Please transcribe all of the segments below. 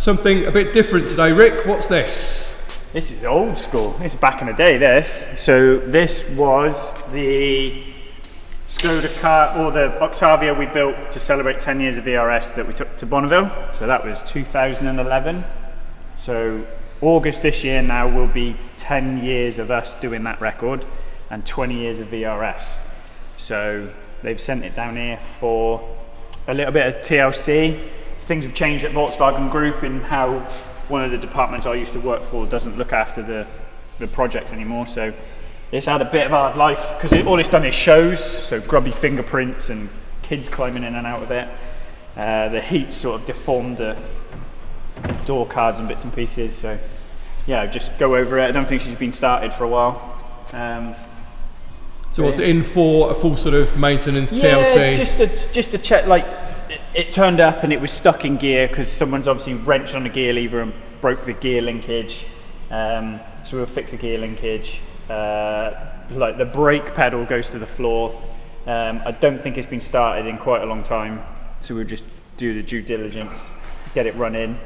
something a bit different today. Rick, what's this? This is old school. This is back in the day, this. So this was the Skoda car, or the Octavia we built to celebrate 10 years of VRS that we took to Bonneville. So that was 2011. So August this year now will be 10 years of us doing that record and 20 years of VRS. So they've sent it down here for a little bit of TLC. Things have changed at Volkswagen Group in how one of the departments I used to work for doesn't look after the projects anymore. So it's had a bit of hard life because all it's done is shows, so grubby fingerprints and kids climbing in and out of it. The heat sort of deformed the door cards and bits and pieces. So yeah, just go over it. I don't think she's been started for a while. So what's in for a full sort of maintenance yeah, TLC? just to check, like it turned up and it was stuck in gear because someone's obviously wrenched on the gear lever and broke the gear linkage. So we'll fix the gear linkage. Like the brake pedal goes to the floor. I don't think it's been started in quite a long time, so we'll just do the due diligence, get it running,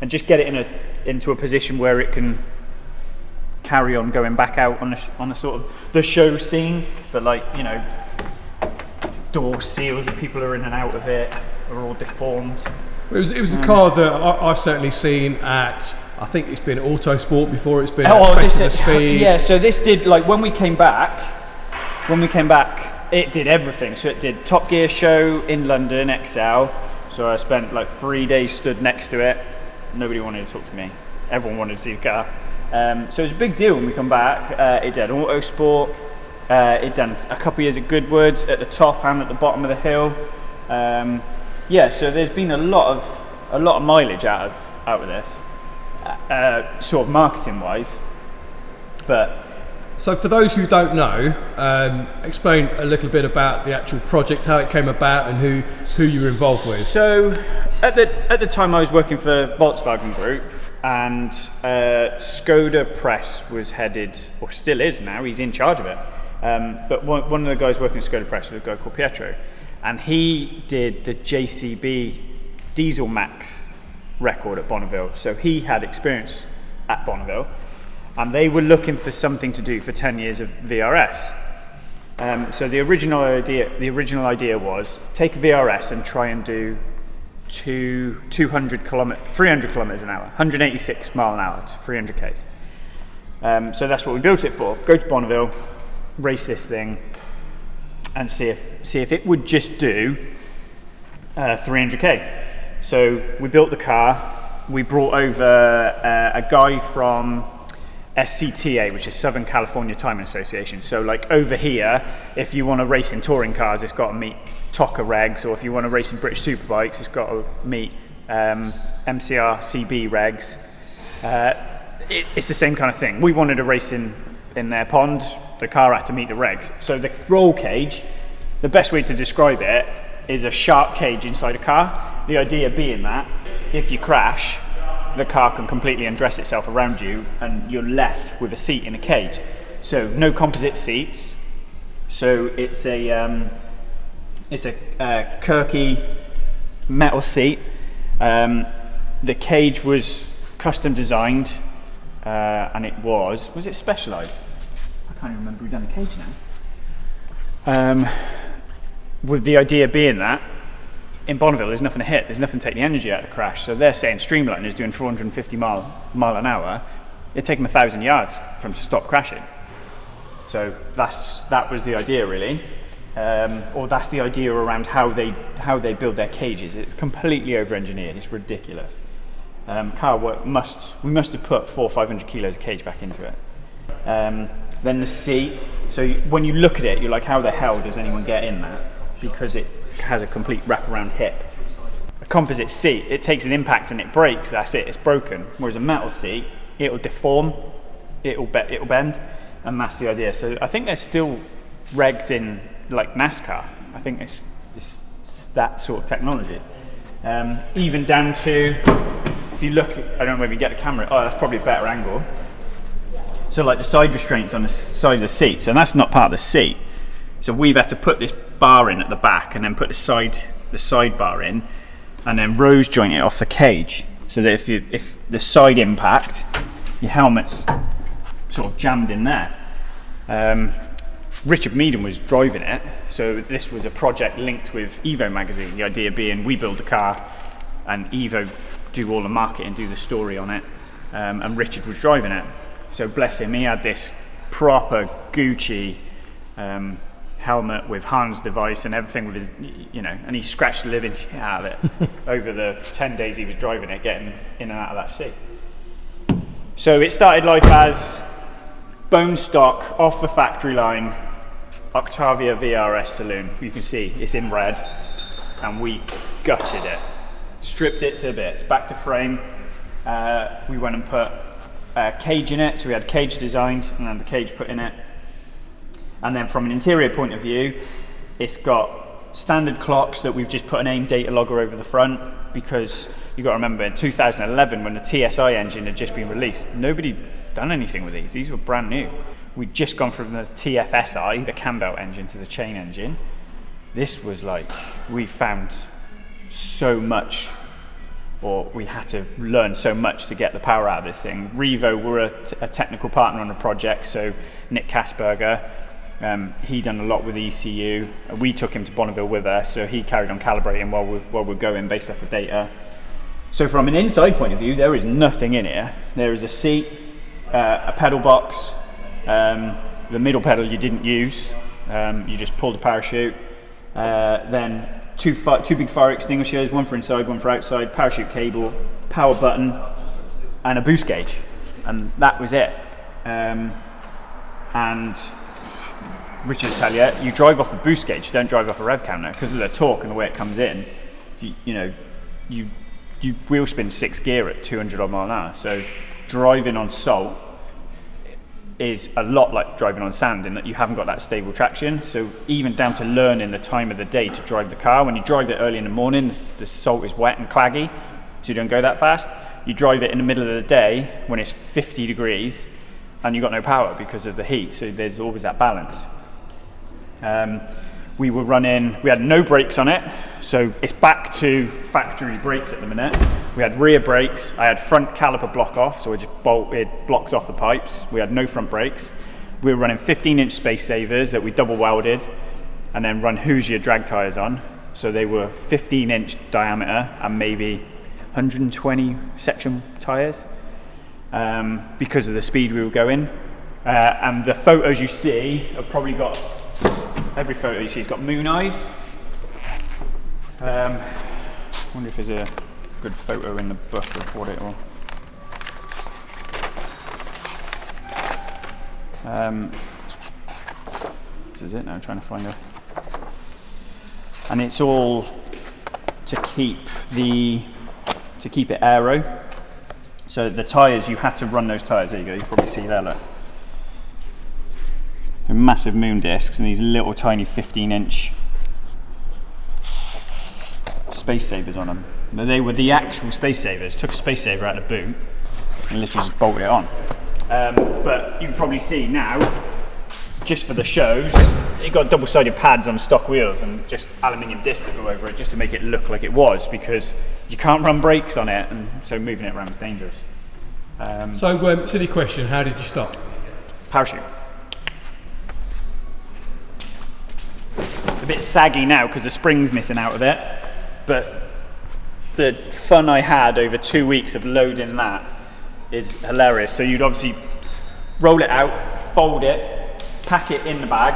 and just get it into a position where it can carry on going back out on a sort of the show scene. But like, you know, door seals, people are in and out of it, are all deformed. It was a car that I've certainly seen at, I think it's been Autosport before, it's been at Bonneville Speed. Yeah, so this did, like when we came back, it did everything. So it did Top Gear show in London, Xpel. So I spent like 3 days stood next to it. Nobody wanted to talk to me. Everyone wanted to see the car. So it was a big deal when we come back. It did Autosport. It done a couple of years at Goodwood's at the top and at the bottom of the hill. Yeah, so there's been a lot of mileage out of this, sort of marketing wise. But so for those who don't know, explain a little bit about the actual project, how it came about, and who you were involved with. So at the time I was working for Volkswagen Group, and Skoda Press was headed, or still is now, he's in charge of it. But one of the guys working at Skoda Press was a guy called Pietro, and he did the JCB Diesel Max record at Bonneville. So he had experience at Bonneville, and they were looking for something to do for 10 years of VRS. So the original idea was take a VRS and try and do 300 kilometers an hour, 186 mile an hour to 300 k's. So that's what we built it for. Go to Bonneville, race this thing, and see if it would just do 300k. So we built the car. We brought over a guy from SCTA, which is Southern California Timing Association. So like over here, if you want to race in touring cars, it's got to meet TOCA regs, or if you want to race in British Superbikes, it's got to meet MCR CB regs. It's the same kind of thing. We wanted to race in their pond. The car had to meet the regs. So the roll cage, the best way to describe it is a shark cage inside a car. The idea being that if you crash, the car can completely undress itself around you and you're left with a seat in a cage. So no composite seats. So it's a Kirky metal seat. The cage was custom designed, and it was it Specialized? I can't even remember. We've done the cage now. With the idea being that in Bonneville there's nothing to hit, there's nothing to take the energy out of the crash. So they're saying Streamline is doing 450 mile an hour. It'd take them 1,000 yards for them to stop crashing. So that was the idea really. Or that's the idea around how they build their cages. It's completely over-engineered. It's ridiculous. We must have put 400 or 500 kilos of cage back into it. Then the seat. So when you look at it, you're like, how the hell does anyone get in that? Because it has a complete wraparound hip. A composite seat, it takes an impact and it breaks. That's it. It's broken. Whereas a metal seat, it'll deform, it'll bend, and that's the idea. So I think they're still regged in like NASCAR. I think it's that sort of technology. Even down to, if you look, I don't know where we get the camera. Oh, that's probably a better angle. So like the side restraints on the side of the seats, and that's not part of the seat. So we've had to put this bar in at the back, and then put the side bar in, and then rose joint it off the cage. so that if the side impact, your helmet's sort of jammed in there. Richard Meaden was driving it, so this was a project linked with Evo magazine. The idea being we build the car and Evo do all the marketing, do the story on it, and Richard was driving it. So bless him, he had this proper Gucci helmet with Hans device and everything with his, and he scratched the living shit out of it over the 10 days he was driving it, getting in and out of that seat. So it started life as bone stock, off the factory line, Octavia VRS saloon. You can see it's in red, and we gutted it, stripped it to bits, back to frame. We went and put a cage in it, so we had cage designed and then the cage put in it. And then from an interior point of view, it's got standard clocks that we've just put an AIM data logger over the front, because you've got to remember in 2011 when the TSI engine had just been released, nobody done anything with these. These were brand new. We'd just gone from the TFSI, the cam belt engine, to the chain engine. This was like, we found so much, or we had to learn so much to get the power out of this thing. Revo were a technical partner on the project, so Nick Kasperger, he done a lot with ECU. We took him to Bonneville with us, so he carried on calibrating while we're going based off the data. So from an inside point of view, there is nothing in here. There is a seat, a pedal box, the middle pedal you didn't use, you just pulled the parachute, then two big fire extinguishers, one for inside, one for outside, parachute cable, power button, and a boost gauge, and that was it. And Richard will tell you, you drive off a boost gauge, don't drive off a rev counter, because of the torque and the way it comes in. You wheel spin 6 gear at 200 odd mile an hour, so driving on salt is a lot like driving on sand in that you haven't got that stable traction. So even down to learning the time of the day to drive the car, when you drive it early in the morning, the salt is wet and claggy, so you don't go that fast. You drive it in the middle of the day when it's 50 degrees and you've got no power because of the heat, so there's always that balance. We had no brakes on it, so it's back to factory brakes at the minute. We had rear brakes, I had front caliper block off, so it blocked off the pipes. We had no front brakes. We were running 15-inch space savers that we double welded and then run Hoosier drag tyres on. So they were 15-inch diameter and maybe 120 section tyres because of the speed we were going. And the photos you see have probably got, every photo you see has got moon eyes. I wonder if there's a good photo in the book of what it all. This is it now, I'm trying to find it. And it's all to keep it aero. So the tyres, you had to run those tyres, there you go, you can probably see there, look. They're massive moon discs and these little tiny 15-inch space savers on them. But they were the actual space savers. Took a space saver out of the boot and literally just bolted it on. But you can probably see now, just for the shows, it got double-sided pads on stock wheels and just aluminium discs that go over it just to make it look like it was, because you can't run brakes on it, and so moving it around is dangerous. Silly question, how did you stop? Parachute. It's a bit saggy now because the spring's missing out of it, but the fun I had over 2 weeks of loading that is hilarious. So you'd obviously roll it out, fold it, pack it in the bag,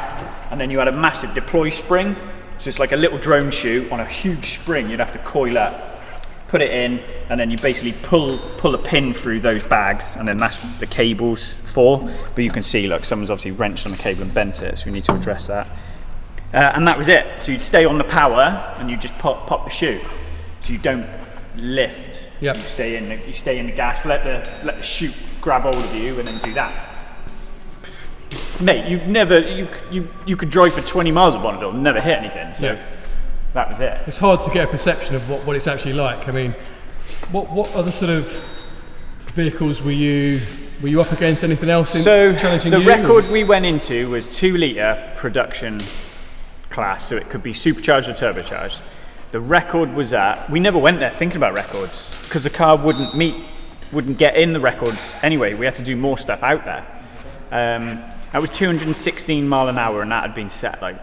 and then you had a massive deploy spring. So it's like a little drone chute on a huge spring you'd have to coil up, put it in, and then you basically pull a pin through those bags, and then that's the cables for. But you can see, look, someone's obviously wrenched on the cable and bent it, so we need to address that. And that was it. So you'd stay on the power and you just pop the chute. So you don't lift. Yep. You stay in the gas, let the chute grab hold of you, and then do that. Mate, you could drive for 20 miles at Bonneville and never hit anything. So yeah. That was it. It's hard to get a perception of what it's actually like. I mean, what other sort of vehicles were you up against? Anything else challenging you? So the record we went into was 2 litre production class, so it could be supercharged or turbocharged. The record was we never went there thinking about records because the car wouldn't get in the records anyway. We had to do more stuff out there. That was 216 mile an hour, and that had been set like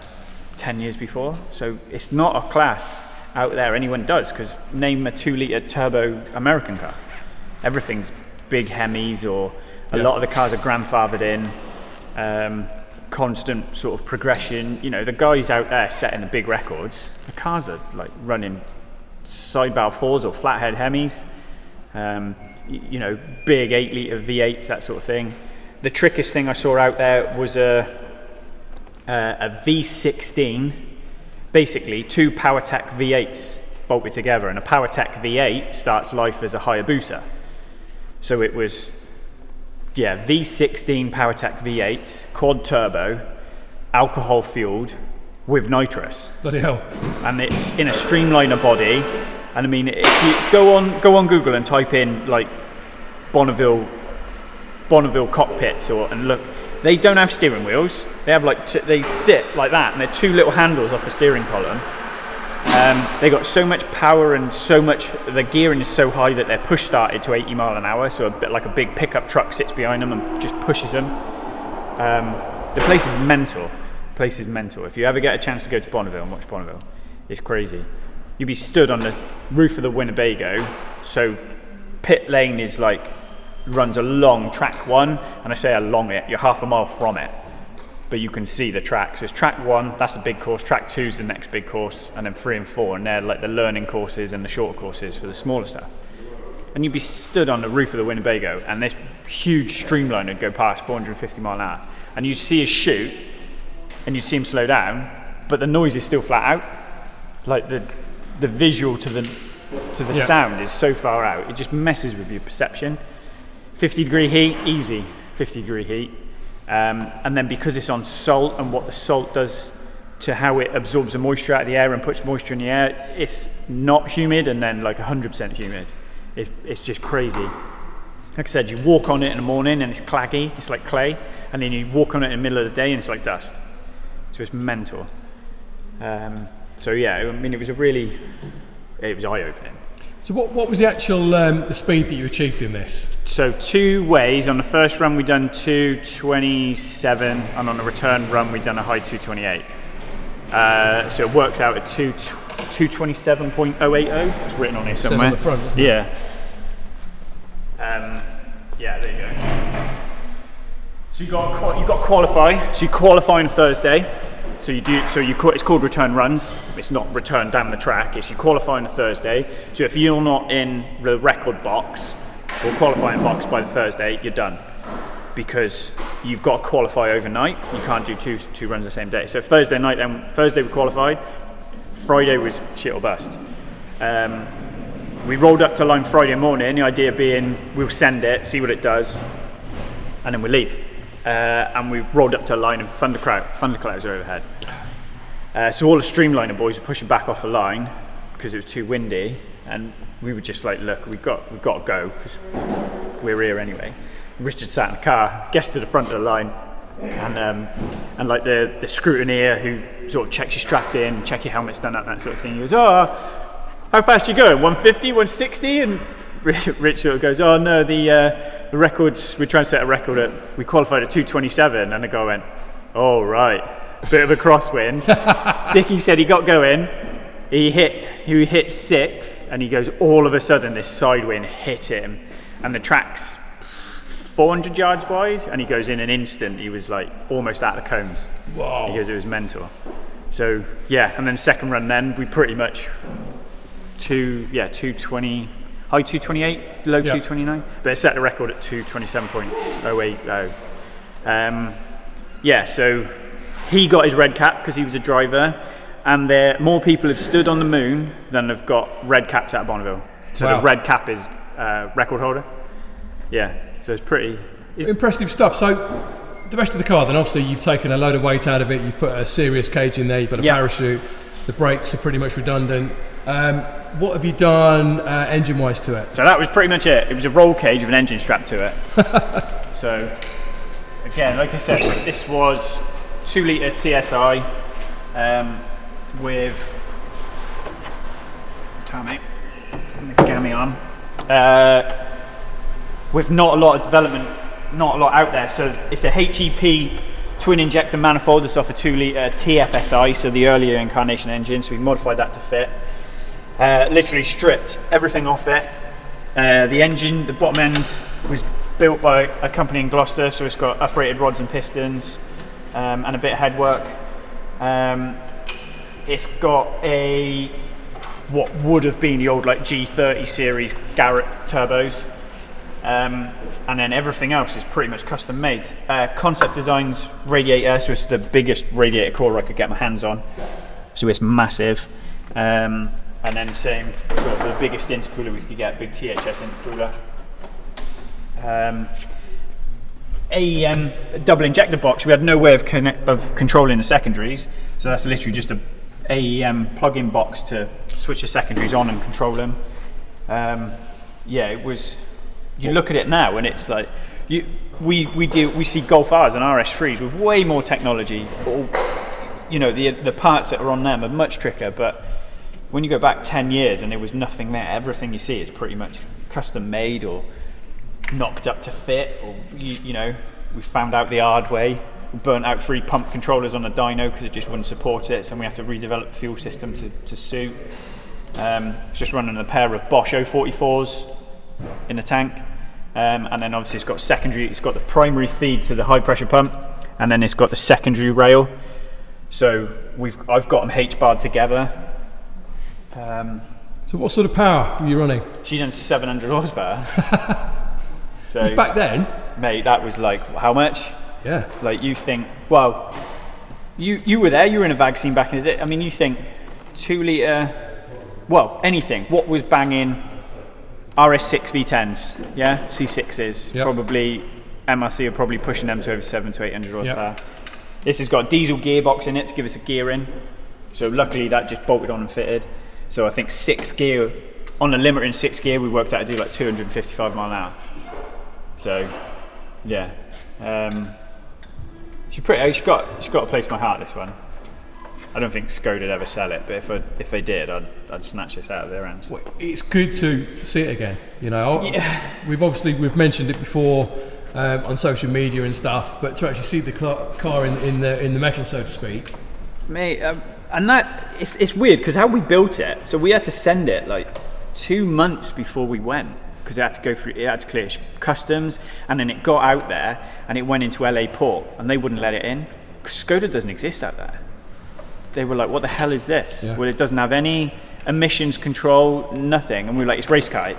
10 years before. So it's not a class out there anyone does, because name a 2-litre turbo American car. Everything's big Hemis, or a lot of the cars are grandfathered in. Constant sort of progression. You know, the guys out there setting the big records, the cars are like running side-barrel 4s or flathead Hemis. You know, big 8-litre V8s, that sort of thing. The trickiest thing I saw out there was a V16, basically 2 PowerTech V8s bolted together, and a PowerTech V8 starts life as a Hayabusa. So it was, V16 PowerTech V8, quad turbo, alcohol fueled with nitrous. Bloody hell. And it's in a streamliner body. And I mean, if you go on Google and type in like Bonneville cockpits and look, they don't have steering wheels. They have they sit like that, and they're 2 little handles off the steering column. They got so much power and so much, the gearing is so high that they're push started to 80 mile an hour. So a bit like a big pickup truck sits behind them and just pushes them. The place is mental. If you ever get a chance to go to Bonneville and watch Bonneville, it's crazy. You'd be stood on the roof of the Winnebago. So pit lane is runs along track 1, and I say along it, you're half a mile from it, but you can see the track. So it's track 1, that's the big course, track 2 is the next big course, and then 3 and 4, and they're like the learning courses and the shorter courses for the smaller stuff. And you'd be stood on the roof of the Winnebago, and this huge streamliner would go past 450 mile an hour, and you'd see a shoot, and you'd see him slow down, but the noise is still flat out. Like the visual to the sound is so far out, it just messes with your perception. 50-degree heat, easy, 50-degree heat. And then because it's on salt, and what the salt does to how it absorbs the moisture out of the air and puts moisture in the air, it's not humid, and then 100% humid. It's just crazy. Like I said, you walk on it in the morning and it's claggy, it's like clay, and then you walk on it in the middle of the day and it's like dust. So it's mental. So yeah, I mean, it was eye-opening. So what was the actual the speed that you achieved in this? So 2 ways. On the first run we done 227, and on the return run we done a high 228. So it works out at 227.080. It's written on here somewhere. It says on the front, doesn't it? Yeah. Yeah, there you go. So you got to qualify. So you qualify on Thursday. So it's called return runs. It's not return down the track. It's you qualify on a Thursday. So if you're not in the record box or qualifying box by the Thursday, you're done, because you've got to qualify overnight. You can't do two runs the same day. So Thursday night, then Thursday we qualified. Friday was shit or bust. We rolled up to line Friday morning. The idea being we'll send it, see what it does, and then we leave. And we rolled up to a line, and thunder clouds are overhead. So all the streamliner boys were pushing back off the line because it was too windy, and we were just like, look, we've got to go because we're here anyway. Richard sat in the car, gets to the front of the line, and like the scrutineer who sort of checks you strapped in, check your helmet's done up, that sort of thing. He goes, "Oh, how fast you going? 150, 160?" And Rich sort of goes, "Oh no, the records, we're trying to set a record we qualified at 227, and the guy went, "Oh right," a bit of a crosswind. Dickie said he got going, he hit 6th, and he goes, all of a sudden this side wind hit him, and the track's 400 yards wide, and he goes, in an instant he was like almost at the cones. Wow. He goes, it was mental. So yeah, and then second run then, we pretty much 220, high 228, low 229, but it set the record at 227.080. So he got his red cap because he was a driver, and more people have stood on the moon than have got red caps at Bonneville. So the red cap is record holder. Yeah, so it's pretty impressive stuff. So the rest of the car, then obviously you've taken a load of weight out of it, you've put a serious cage in there, you've got a parachute, the brakes are pretty much redundant. What have you done engine-wise to it? So that was pretty much it. It was a roll cage with an engine strapped to it. So again, like I said, this was 2 litre TSI with car, mate. Gammy on. With not a lot of development, not a lot out there. So it's a HEP twin injector manifold. It's off a 2 litre TFSI, so the earlier incarnation engine. So we modified that to fit. Literally stripped everything off it. The engine, the bottom end, was built by a company in Gloucester, so it's got uprated rods and pistons and a bit of headwork. It's got what would have been the old like G30 series Garrett turbos, and then everything else is pretty much custom made. Concept Designs radiator, so it's the biggest radiator core I could get my hands on, so it's massive. And then same sort of the biggest intercooler we could get, big THS intercooler. AEM double injector box. We had no way of controlling the secondaries, so that's literally just a AEM plug-in box to switch the secondaries on and control them. Yeah, it was. You look at it now, and it's like we see Golf Rs and RS3s with way more technology. You know, the parts that are on them are much trickier, but when you go back 10 years and there was nothing there, everything you see is pretty much custom made or knocked up to fit, or you know, we found out the hard way. We burnt out 3 pump controllers on a dyno because it just wouldn't support it, so we had to redevelop the fuel system to suit. Just running a pair of Bosch 044s in the tank, and then obviously it's got secondary. It's got the primary feed to the high pressure pump, and then it's got the secondary rail. So I've got them H-barred together. So what sort of power were you running? She's on 700 horsepower. So back then, mate, that was like how much? Yeah. Like you think, well, you were there. You were in a VAG scene back in the day. I mean, you think 2 litre, well, anything. What was banging? RS6 V10s, yeah, C6s. Yep. Probably MRC are probably pushing them to over 700 to 800 horsepower. Yep. This has got a diesel gearbox in it to give us a gear in. So luckily that just bolted on and fitted. So I think 6 gear, on the limiter in 6 gear, we worked out to do like 255 mile an hour. So, yeah. She's got a place in my heart, this one. I don't think Skoda would ever sell it, but if they did, I'd snatch this out of their hands. Well, it's good to see it again. You know, yeah. We've mentioned it before on social media and stuff, but to actually see the car in the metal, so to speak. Mate, and that it's weird because how we built it. So we had to send it like 2 months before we went because it had to clear customs, and then it got out there and it went into LA port and they wouldn't let it in because Skoda doesn't exist out there. They were like, what the hell is this? Yeah. Well, it doesn't have any emissions control, nothing. And we were like, it's race car.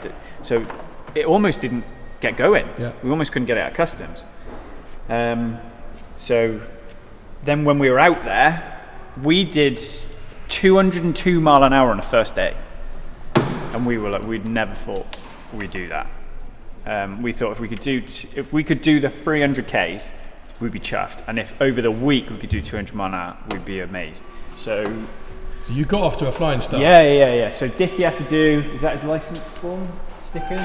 So it almost didn't get going. Yeah. We almost couldn't get it out of customs. So then when we were out there, we did 202 mile an hour on the first day. And we were like, we'd never thought we'd do that. We thought if we could do the 300 Ks, we'd be chuffed. And if over the week we could do 200 mile an hour, we'd be amazed. So you got off to a flying start. Yeah. So Dickie had to do, is that his license form stickers?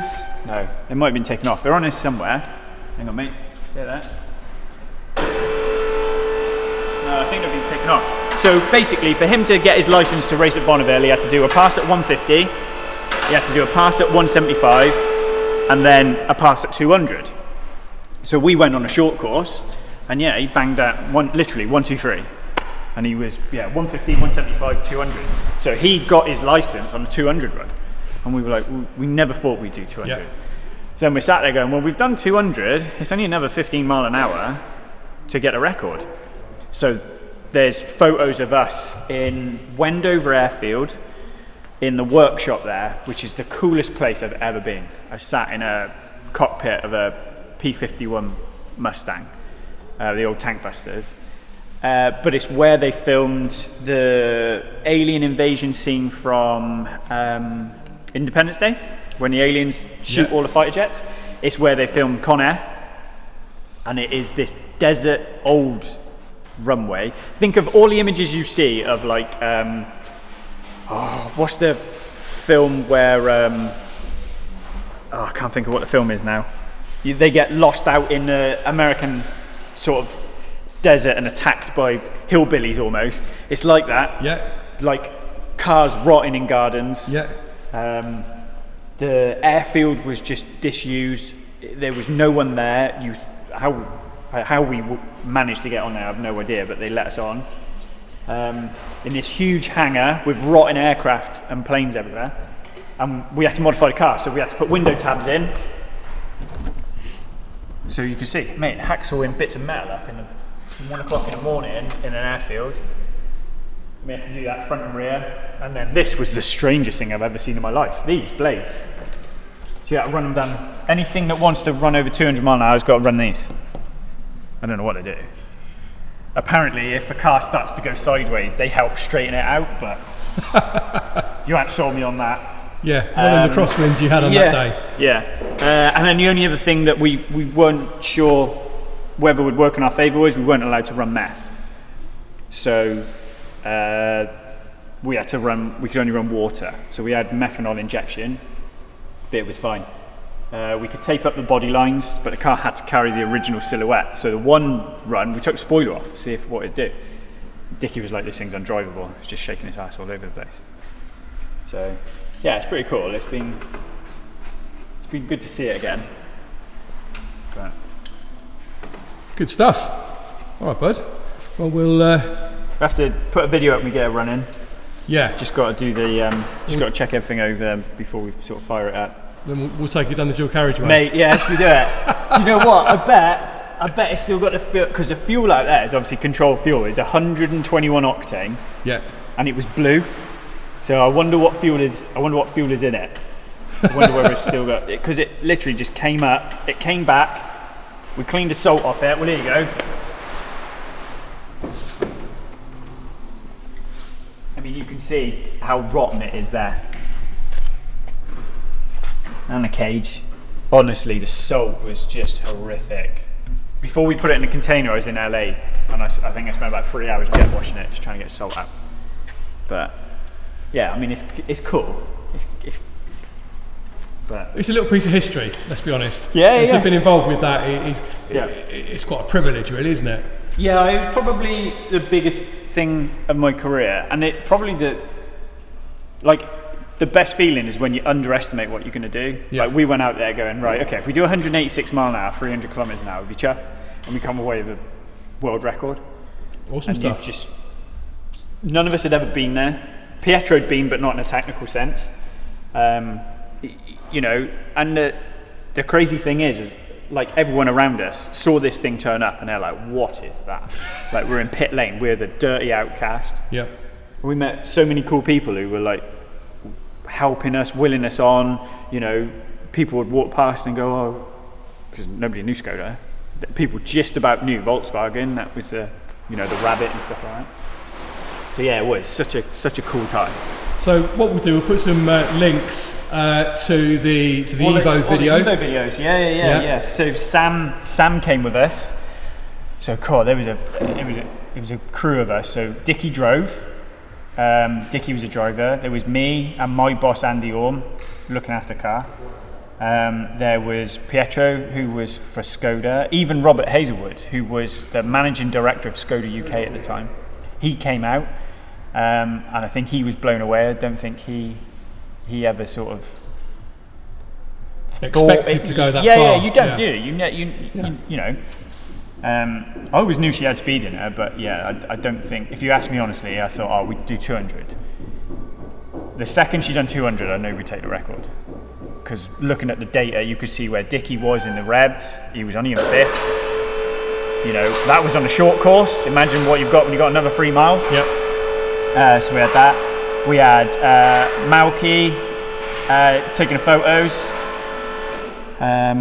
No, they might have been taken off. They're on this somewhere. Hang on, mate. Stay there. No, I think they've been taken off. So basically, for him to get his license to race at Bonneville, he had to do a pass at 150, he had to do a pass at 175, and then a pass at 200. So we went on a short course, and yeah, he banged out literally 1, 2, 3. And he was 150, 175, 200. So he got his license on the 200 run, and we were like, we never thought we'd do 200. Yep. So then we sat there going, well, we've done 200. It's only another 15 mile an hour to get a record. So there's photos of us in Wendover Airfield in the workshop there, which is the coolest place I've ever been. I sat in a cockpit of a P51 Mustang, the old tank busters. But it's where they filmed the alien invasion scene from Independence Day, when the aliens shoot all the fighter jets. It's where they filmed Con Air, and it is this desert old runway. Think of all the images you see of like, what's the film where, I can't think of what the film is now. They get lost out in the American sort of desert and attacked by hillbillies almost. It's like that. Yeah. Like cars rotting in gardens. Yeah. The airfield was just disused. There was no one there. How we managed to get on there, I have no idea, but they let us on. In this huge hangar with rotting aircraft and planes everywhere. And we had to modify the car, so we had to put window tabs in. So you can see, mate, hacksawing bits of metal up in 1 o'clock in the morning in an airfield. We had to do that front and rear. And then this was the strangest thing I've ever seen in my life. These blades. So you have to run them down. Anything that wants to run over 200 mile an hour has got to run these. I don't know what they do. Apparently, if a car starts to go sideways, they help straighten it out, but you haven't sold me on that. Yeah, one of the crosswinds you had on that day. Yeah, and then the only other thing that we weren't sure whether would work in our favour was we weren't allowed to run meth. So we could only run water. So we had methanol injection, but it was fine. We could tape up the body lines, but the car had to carry the original silhouette. So the one run, we took the spoiler off to see what it'd do. Dickie was like, this thing's undrivable. It was just shaking its ass all over the place. So yeah, it's pretty cool. It's been good to see it again. But good stuff. All right, bud. Well, we'll have to put a video up when we get it running. Yeah. Just got to do got to check everything over before we sort of fire it up. Then we'll take you down the dual carriageway. Mate, yeah, should we do it? Do you know what? I bet it's still got the fuel, because the fuel out there is obviously controlled fuel. It's 121 octane. Yeah. And it was blue. So I wonder what fuel is. In it. I wonder whether it's still got it, because it literally just came up. It came back. We cleaned the salt off it. Well, there you go. I mean, you can see how rotten it is there. And the cage. Honestly, the salt was just horrific. Before we put it in a container, I was in LA, and I think I spent about 3 hours jet washing it, just trying to get salt out. But yeah, I mean, it's cool. But it's a little piece of history, let's be honest. Yeah, You've been involved with that. It's quite a privilege, really, isn't it? Yeah, it was probably the biggest thing of my career, and it probably the best feeling is when you underestimate what you're going to do. Yeah. Like, we went out there going, right, okay, if we do 186 mile an hour, 300 kilometers an hour, we'd be chuffed, and we come away with a world record. Awesome stuff. None of us had ever been there. Pietro had been, but not in a technical sense. You know, and the crazy thing is like, everyone around us saw this thing turn up, and they're like, what is that? Like, we're in pit lane, we're the dirty outcast. Yeah. We met so many cool people who were like helping us, willing us on. You know, people would walk past and go, oh, because nobody knew Skoda. People just about knew Volkswagen. That was the Rabbit and stuff like that. So yeah, it was such a cool time. So what we'll do, we'll put some links to the Evo video. The Evo videos, yeah. So Sam came with us. So cool. It was a crew of us. So Dickie drove. Dickie was a driver. There was me and my boss Andy Orm looking after the car. There was Pietro, who was for Skoda. Even Robert Hazelwood, who was the managing director of Skoda UK at the time. He came out, and I think he was blown away. I don't think he ever sort of expected to go that far. Yeah, you don't do it. You know. I always knew she had speed in her, but yeah, I don't think. If you ask me honestly, I thought, oh, we'd do 200. The second she'd done 200, I knew we'd take the record. Because looking at the data, you could see where Dickie was in the revs. He was only in 5th. You know, that was on a short course. Imagine what you've got when you've got another 3 miles. Yep. So we had that. We had Malky taking the photos.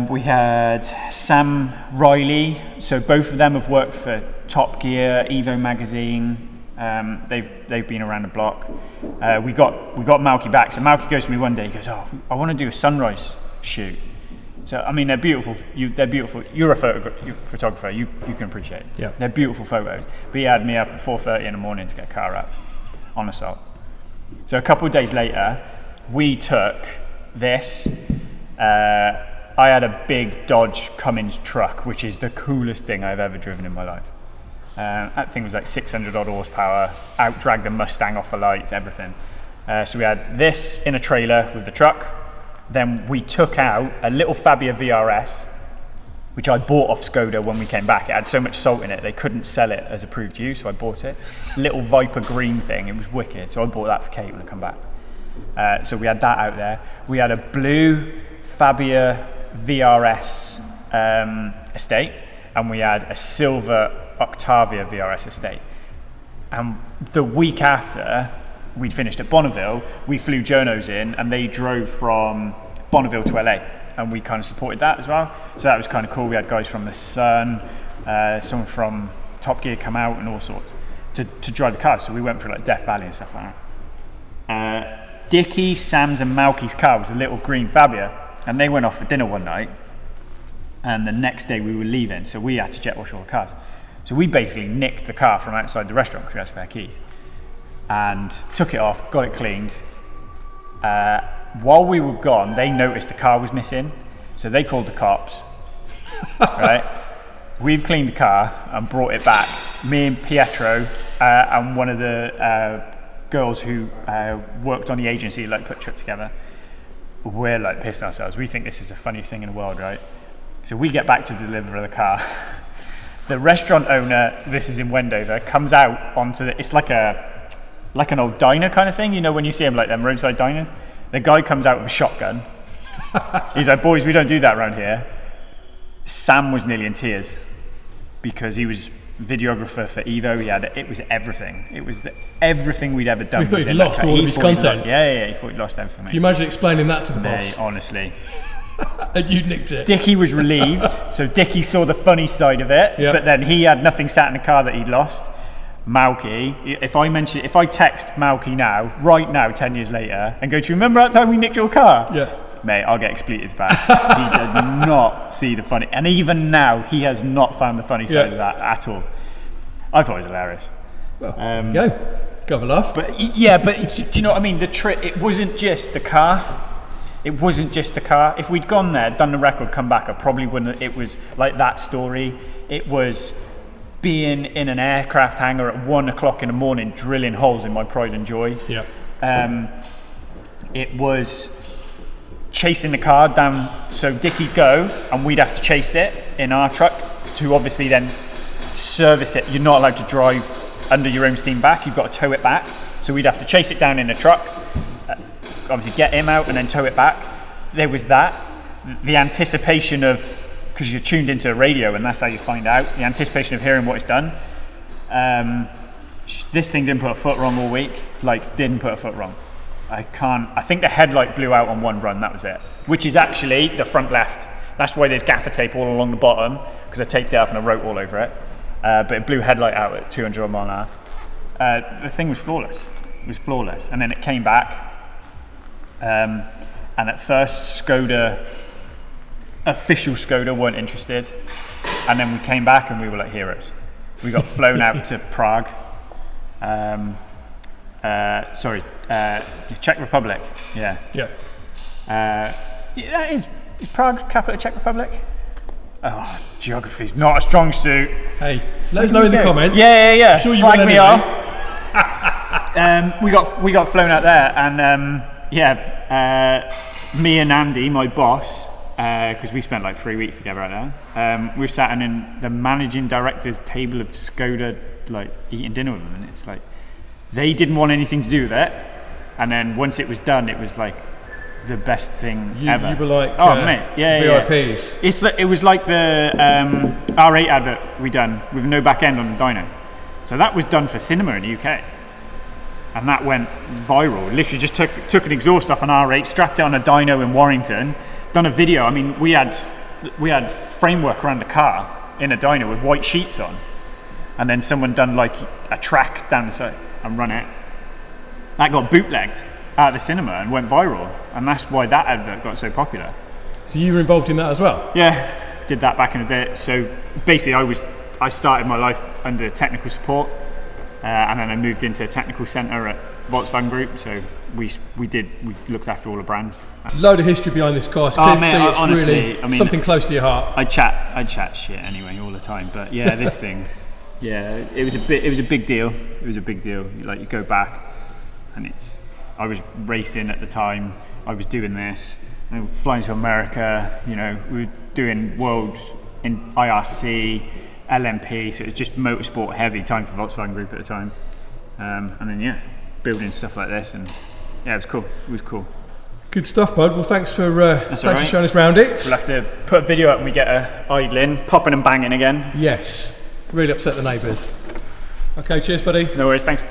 We had Sam Riley. So both of them have worked for Top Gear, Evo magazine. They've been around the block. We got Malky back. So Malky goes to me one day. He goes, "Oh, I want to do a sunrise shoot." So I mean, they're beautiful. They're beautiful. You're a photographer. You can appreciate it. Yeah. They're beautiful photos. But he had me up at 4:30 in the morning to get a car up on assault. So a couple of days later, we took this. I had a big Dodge Cummins truck, which is the coolest thing I've ever driven in my life. That thing was like 600 odd horsepower, out-dragged the Mustang off the lights, everything. So we had this in a trailer with the truck. Then we took out a little Fabia VRS, which I bought off Skoda when we came back. It had so much salt in it, they couldn't sell it as approved use, so I bought it. Little Viper green thing, it was wicked, so I bought that for Kate when I come back. So we had that out there. We had a blue Fabia VRS estate, and we had a silver Octavia VRS estate. And the week after we'd finished at Bonneville, we flew journos in, and they drove from Bonneville to LA, and we kind of supported that as well. So that was kind of cool. We had guys from The Sun, someone from Top Gear come out, and all sorts to drive the car. So we went through like Death Valley and stuff like that. Dickie, Sam's and Malky's car was a little green Fabia, and they went off for dinner one night, and the next day we were leaving, so we had to jet wash all the cars. So we basically nicked the car from outside the restaurant because we had spare keys, and took it off, got it cleaned. While we were gone, they noticed the car was missing, so they called the cops. Right? We've cleaned the car and brought it back. Me and Pietro and one of the girls who worked on the agency, like put a trip together, we're like pissing ourselves. We think this is the funniest thing in the world, right? So we get back to deliver the car. The restaurant owner, this is in Wendover, comes out onto the, it's like an old diner kind of thing, you know, when you see them like them roadside diners. The guy comes out with a shotgun. He's like, boys, we don't do that around here. Sam was nearly in tears because he was videographer for Evo. It was everything. It was everything we'd ever done. So he thought he'd lost all of his content. Yeah, he thought he'd lost everything. Can you imagine explaining that to the boss? Honestly. And you nicked it. Dickie was relieved. So Dickie saw the funny side of it, but then he had nothing sat in the car that he'd lost. Malky, if I text Malky now, right now, 10 years later, and go, do you remember that time we nicked your car? Yeah. Mate, I'll get expletives back. He did not see the funny, and even now, he has not found the funny side of that at all. I thought it was hilarious. Well, there you go. Have a laugh. But yeah, but do you know what I mean? The trip, it wasn't just the car. It wasn't just the car. If we'd gone there, done the record, come back, I probably wouldn't. It was like that story. It was being in an aircraft hangar at 1 o'clock in the morning, drilling holes in my pride and joy. Yeah. It was chasing the car down, so Dickie'd go, and we'd have to chase it in our truck to obviously then service it. You're not allowed to drive under your own steam back. You've got to tow it back. So we'd have to chase it down in a truck, obviously get him out and then tow it back. There was that. The anticipation of, because you're tuned into a radio and that's how you find out, the anticipation of hearing what it's done. This thing didn't put a foot wrong all week, didn't put a foot wrong. I think the headlight blew out on one run, that was it. Which is actually the front left. That's why there's gaffer tape all along the bottom, because I taped it up and I wrote all over it. But it blew headlight out at 200 miles an hour. The thing was flawless. It was flawless. And then it came back. And at first, official Skoda weren't interested. And then we came back and we were like heroes. We got flown out to Prague. Czech Republic. Yeah. Yeah. That is Prague capital of Czech Republic? Oh, geography's not a strong suit. Hey, let us know in the comments. Yeah. Sure, slag me off. We got flown out there, and me and Andy, my boss, because we spent like 3 weeks together out there. We were sat in the managing director's table of Skoda, like eating dinner with them, and it's like they didn't want anything to do with it. And then once it was done, it was like the best thing ever. You were like, mate, VIPs. Yeah. It was like the R8 advert we done with no back end on the dyno. So that was done for cinema in the UK, and that went viral. Literally just took an exhaust off an R8, strapped it on a dyno in Warrington, done a video. I mean, we had framework around the car in a dyno with white sheets on, and then someone done like a track down the side and run it. That got bootlegged out of the cinema and went viral, and that's why that advert got so popular. So you were involved in that as well? Yeah, did that back in the day. So basically I started my life under technical support, and then I moved into a technical centre at Volkswagen Group, so we looked after all the brands. Load of history behind this car, so it's honestly, really something close to your heart. I chat shit anyway all the time, but yeah, this thing, yeah, it was a big deal. It was a big deal. Like, you go back and I was racing at the time. I was doing this. I was flying to America. You know, we were doing worlds in IRC, LMP. So it was just motorsport heavy time for Volkswagen Group at the time. And then building stuff like this, and yeah, it was cool. It was cool. Good stuff, bud. Well, thanks for for showing us around it. We'll have to put a video up when we get idling, popping and banging again. Yes, really upset the neighbours. Okay, cheers, buddy. No worries, thanks.